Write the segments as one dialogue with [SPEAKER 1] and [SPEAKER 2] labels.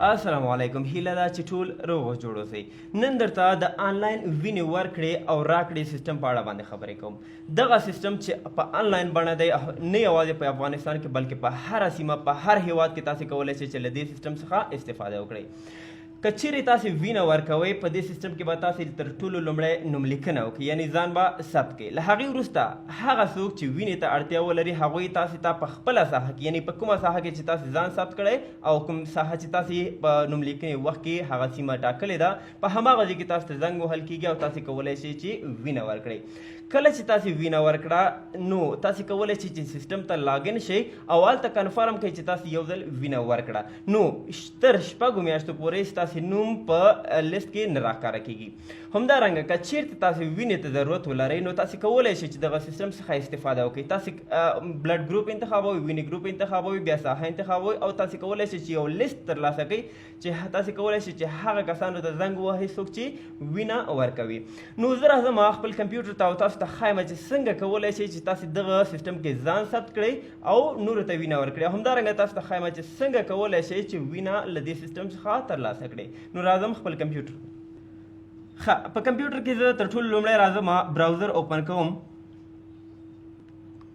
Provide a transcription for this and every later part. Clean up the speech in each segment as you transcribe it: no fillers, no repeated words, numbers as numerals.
[SPEAKER 1] السلام علیکم. هیله ده چې ټول روغ جوړ اوسئ. نن درته د آنلاین وینې ورکړې او راکړې سیستم په اړه باندې خبرې کوم. دغه سیستم چې په آنلاین بڼه دی نه یوازې په افغانستان کې بلکې په هره سیمه په هر هیواد کې تاسې کولی شئ چې له دې سیستم څخه استفاده وکړئ. که چیرې تاسې وینه ورکوئ په دې سیستم کې به تاسې تر ټولو لومړی نوملیکنه وکړئ، یعنې ځان به ثبت کړئ. له هغې وروسته هغه څوک چې وینې ته اړتیا ولري هغوی تاسې ته په خپله ساحه کې، یعنې په کومه ساحه کې چې تاسې ځان ثبت کړئ او کوم ساحه چې تاسې په نوملیکنې وخت کې هغه سیمه ټاکلې ده، په هماغه ځای کې تاسو ته زنګ وهل کېږي او تاسې کولی شئ چې وینه ورکړئ. کله چې تاسې وینه ورکړه نو تاسې کولی شئ چې سیستم ته لاګین شئ او هلته کنفرم کړئ چې تاسې یو ځل وینه ورکړه. نو تر شپږو میاشتو پورې ستاسې نوم په لیست کې نه راښکاره کېږي. همدارنګه که چیرته تاسې وینې ته ضرورت ولرئ نو تاسې کولی شئ چې دغه سیستم څخه استفاده وکړئ. تاسې بلډ ګروپ انتخابوئ، وینې ګروپ انتخابوئ، بیا ساحه انتخابوئ او تاسې کولی شئ چې یو لیست ترلاسه کړئ چې تاسې کولی شئ چې هغه کسانو ته زنګ ووهئ څوک چې وینه ورکوي. نو زه راځم خپل کمپیوټر ته او تاسو ته ښایم چې څنګه کولی شئ چې تاسې دغه سیستم کې ځان ثبت کړئ او نورو ته وینه ورکړئ. همدارنګه تاسو ته ښایم چې څنګه کولی شئ چې وینه له دې سیستم څخه ترلاسه کړئ. نو راځم خپل کمپیوټر په کمپیوټر کې زه تر ټولو لومړی راځم براوزر اوپن کوم.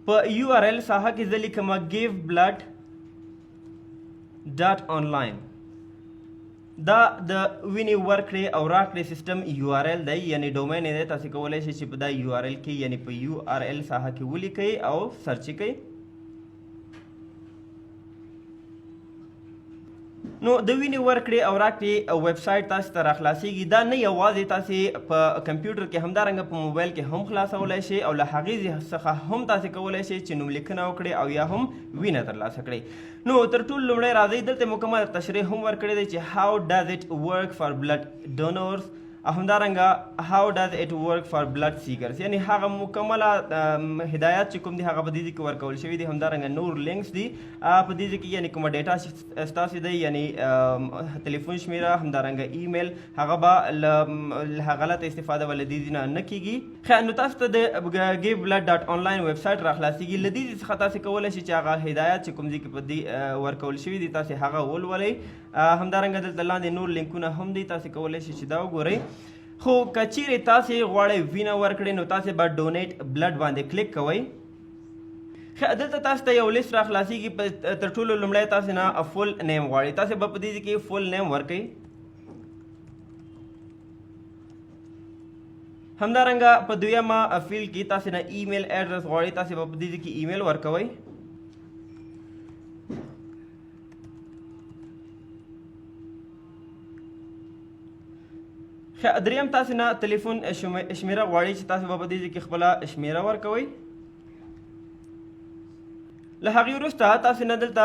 [SPEAKER 1] په یو آر ایل ساحه کې زه لیکم giveblood.online. دا د وینې ورکړې او راکړې سیستم یو آر ایل دی، یعنې ډومین دی. تاسې کولی شئ چې په دا یو آر ایل کې یعنې په یو آر ایل ساحه کې ولیکئ او سرچ کړئ. نو د وینې ورکړې او راکړې ویب سایټ تاسې ته راخلاصېږي. دا نه یوازې تاسې په کمپیوټر کې همدارنګه په موبایل کې هم خلاصولی شئ او له هغې څخه هم تاسې کولی شئ چې نوملیکنه وکړئ او یا هم وینه ترلاسه کړئ. نو تر ټولو لومړی راځئ دلته مکمل تشریح هم ورکړی دی چې how does it work for blood donors او همدارنګه how does it work for blood seekers، یعنی هغه مکمله هدایات چې کوم دي هغه په دې ځای کې ورکول شوي دي. همدارنګه نور لینکس دي په دې ځای کې، یعنی کومه ډیټا ستاسې دی، یعنی تلیفون شمیره، همدارنګه ایمیل، هغه به له غلط استفاده به له دې ځای نه کېږي. نو تاسو ته د giveblood.online ویب سایټ راخلاصېږي. له دې څخه تاسې کولی شئ چې هغه هدایات چې کوم ځای کې په دې ورکول شوي دي تاسې هغه ولولئ. همدارنګه دلته لاندې نور لینکونه هم دي، تاسې کولی شئ چې دا وګورئ. خو که چیرې تاسې غواړئ وینه ورکړئ نو تاسې به ډونیټ بلډ باندې کلیک کوئ. دلته تاسو ته یو لیست راخلاصېږي. تر ټولو لومړی تاسې نه فول نیم غواړئ، تاسې به په دې کې فول نیم ورکئ. همدارنګه په دویمه فیلډ کې تاسې نه ایمیل ایډرس غواړئ، تاسې به په دې کې ایمیل ورکوئ. دریم تاسې نه تلیفون شمیره غواړئ چې تاسې به په دې ځای کې خپله شمیره ورکوئ. له هغې وروسته تاسې نه دلته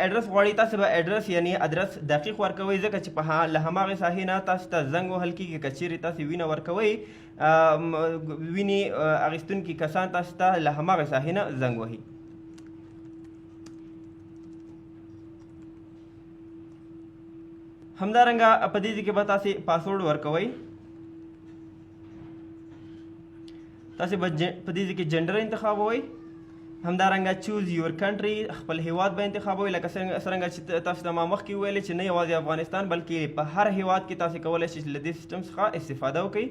[SPEAKER 1] ایډرس غواړئ، تاسې به ایډرس یعنی ادرس دقیق ورکوئ، ځکه چې په له هماغې ساحې نه تاسو ته زنګ وهل کېږي. که چیرې تاسې وینه ورکوئ وینې اخیستونکي کسان تاسو ته له هماغې ساحې نه زنګ وهي. همدارنګه په دې ځای کې به تاسې پاسورډ ورکوئ. تاسې به په دې ځای کې جنډر انتخابوئ. همدارنګه چوز یور کنټري، خپل هیواد به انتخابوئ. لکه څرنګه چې تاسو ته ما مخکې ویلې چې نه یوازې افغانستان بلکې په هر هیواد کې تاسې کولی شئ چې له دې سیستم څخه استفاده وکړئ.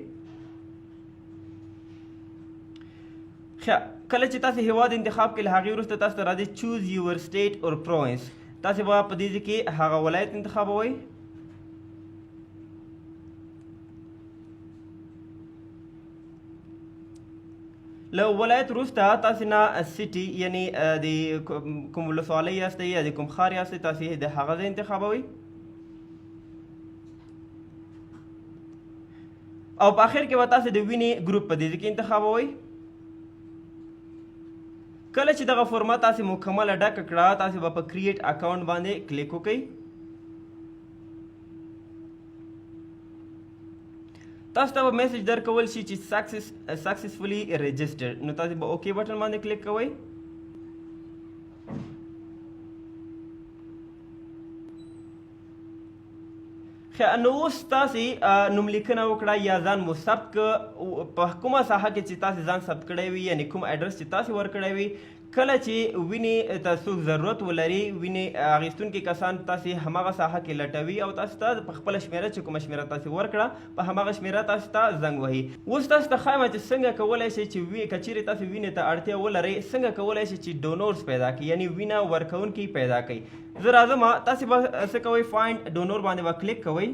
[SPEAKER 1] کله چې تاسې هیواد انتخاب کړئ له هغې وروسته تاسو ته راځي چوز یور سټیټ اور پروینس. تاسې به په دې ځای کې هغه ولایت انتخابوئ. له ولایت وروسته تاسې نه سیټي، یعنی د کوم ولسوالۍ یاستئ یا د کوم ښار یاستئ، تاسې د هغه ځای انتخابوئ. او په آخر کې به تاسې د وینې ګروپ په دې ځای کې انتخابوئ. کله چې دغه فورمه تاسې مکمله ډکه کړه تاسې به په کریټ اکاونټ باندې کلیک وکړئ. تاسو ته به میسج درکول شي چې سکسسفولي رجسټرډ، نو تاسې به اوکې بټن باندې کلیک کوئ. نو اوس تاسې نوملیکنه وکړه یا ځان مو ثبت کړه په کومه ساحه کې چې تاسې ځان ثبت کړی وي، یعنې کوم ایډرس چې تاسې ورکړی وي. کله چې وینې ته څوک ضرورت ولري وینې اخیستونکي کسان تاسې هماغه ساحه کې لټوي او تاسو ته په خپله شمېره چې کومه شمېره تاسې ورکړه په هماغه شمېره تاسو ته زنګ وهي. اوس تاسو ته ښایم چې څنګه کولی شئ چې که چیرې تاسو وینې ته اړتیا ولرئ څنګه کولی شئ چې ډونورز پیدا کړئ یعنې وینه ورکوونکي پیدا کړئ. زه راځم تاسې به څه کوئ فایند ډونور باندې به کلیک کوئ.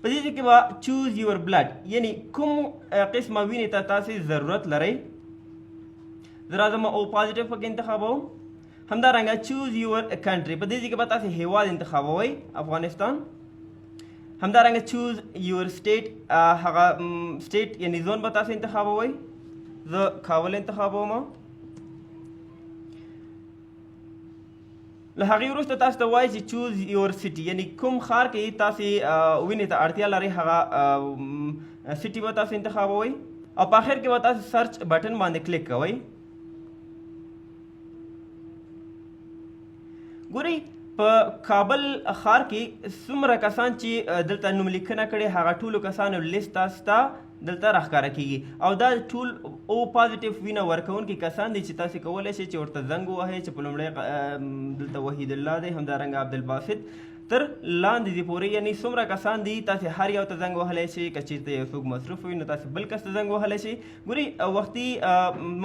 [SPEAKER 1] په دې کې به چوز یور بلډ یعنې کوم قسمه وینې ته تاسې ضرورت لرئ. زه راځم او پازیټیو پکې انتخابوم. همدارنګه چوز یور کنټري په دې کې به تاسې هیواد انتخابوئ افغانستان. همدارنګه چوز یور سټیټ هغه سټیټ یعنې زون به تاسې انتخابوئ. زه کابل انتخابوم. له هغې وروسته تاسو ته وایي چې چوز یور سټي یعنې کوم ښار کې تاسې وینې ته اړتیا لرئ هغه سټي به تاسو انتخابوئ او په آخر کې به تاسو سرچ بټن باندې کلیک کوئ. ګورئ په کابل ښار کې څومره کسان چې دلته نوملیکنه کړې هغه ټولو کسانو لیست تاسو ته دلته راښکاره کیږي او دا ټول او پازیټیو وینه ورکوونکي کسان دي چې تاسې کولی شئ چې ورته زنګ ووهئ چې په لومړی دلته وحید الله دی همدارنګه عبدالباسط تر لاندې دي پورې یعنې څومره کسان دي تاسې هر یو ته زنګ وهلی شئ که چېرته یو څوک مصروف وي نو تاسې بل کس ته زنګ وهلی شئ. ګورئ وختي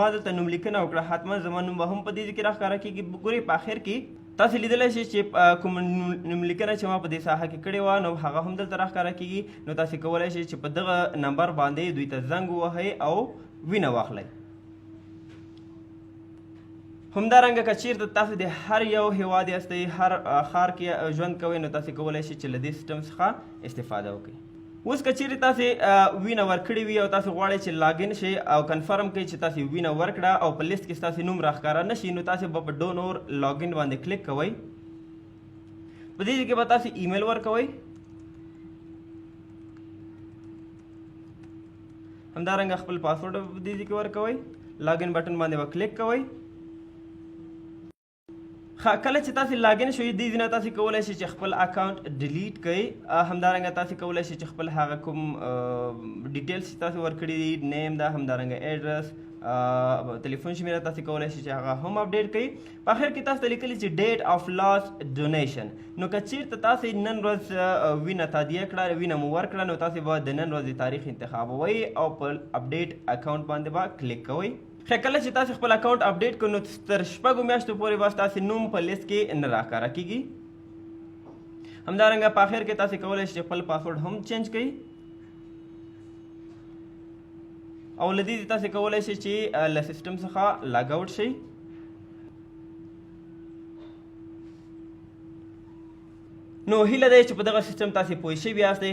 [SPEAKER 1] ما دلته نوملیکنه وکړه حتما زما نوم به هم په دې کې راښکاره کېږي. ګورئ په آخر کې تاسې لیدلی شئ چې کوم نوملیکنه چې ما په دې ساحه کې کړې وه نو هغه هم دلته راښکاره کېږي. نو تاسې کولی شئ چې په دغه نمبر باندې دوی ته زنګ ووهئ او وینه واخلئ. همدارنګه که چیرته تاسو د هر یو هیواد یاستئ هر ښار کې ژوند کوئ نو تاسې کولی شئ چې له دې سیسټم څخه استفاده وکړئ. اوس که چیرې تاسې وینه ورکړې وي او تاسې غواړئ چې لاګین شئ او کنفرم کړئ چې تاسې وینه ورکړه او په لیست کې ستاسې نوم راښکاره نه شي نو تاسې به په ډونور لاګین باندې کلیک کوئ. په دې کې به تاسې ایمیل ورکوئ. همدارنګه خپل پاسورډ په دې کې ورکوئ. لاګین بټن باندې به کلیک کوئ. کله چې تاسې لاګین شئ دې ځای نه تاسې کولی شئ چې خپل اکاونټ ډیلیټ کړئ. همدارنګه تاسې کولی شئ چې خپل هغه کوم ډیټیلز چې تاسې ورکړي دي نیم ده همدارنګه ایډرس تلیفون شمیره تاسې کولی شئ چې هغه هم اپډیټ کړئ. په آخر کې تاسو ته لیکلي چې ډیټ آف لاست ډونیشن نو که چیرته تاسې نن ورځ وینه تادیه کړه وینه مو ورکړه نو تاسې به د نن ورځې تاریخ انتخابوئ او په اپډیټ اکاونټ باندې به کلیک کوئ. کله چې تاسې خپل اکاونټ اپډیټ کړو نو تر 6 میاشتو پورې به ستاسې نوم په لیست کې نه راښکاره کېږي. همدارنګه په آخر کې تاسې کولی شئ چې خپل پاسورډ هم چینج کړئ او له دې تاسې کولی شئ چې له سیسټم څخه لاګ آوټ شئ. نو هیله ده چې په دغه سیسټم تاسې پوه شوي یاستئ.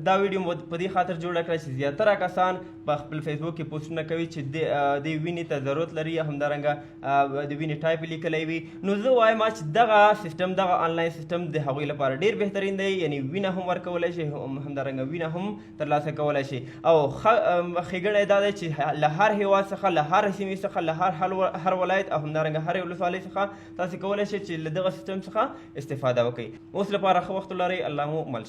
[SPEAKER 1] دا ویډیو مو په دې خاطر جوړه کړه چې زیاتره کسان په خپل فیسبوک کې پوسټونه کوي چې د وینې ته ضرورت لري یا همدارنګه د وینې ټایپ یې لیکلی وي. نو زه وایم چې دغه سیسټم دغه آنلاین سیسټم د هغوی لپاره ډېر بهترین دی. یعنې وینه هم ورکولی شي همدارنګه وینه هم ترلاسه کولی شي او ښېګڼه دا دی چې له هر هېواد څخه له هر سیمې څخه له هر ولایت او همدارنګه هرې ولسوالۍ څخه تاسې کولی شئ چې له دغه سیسټم څخه استفاده وکړئ. اوس لپاره ښه وخت ولرئ. الله مو مل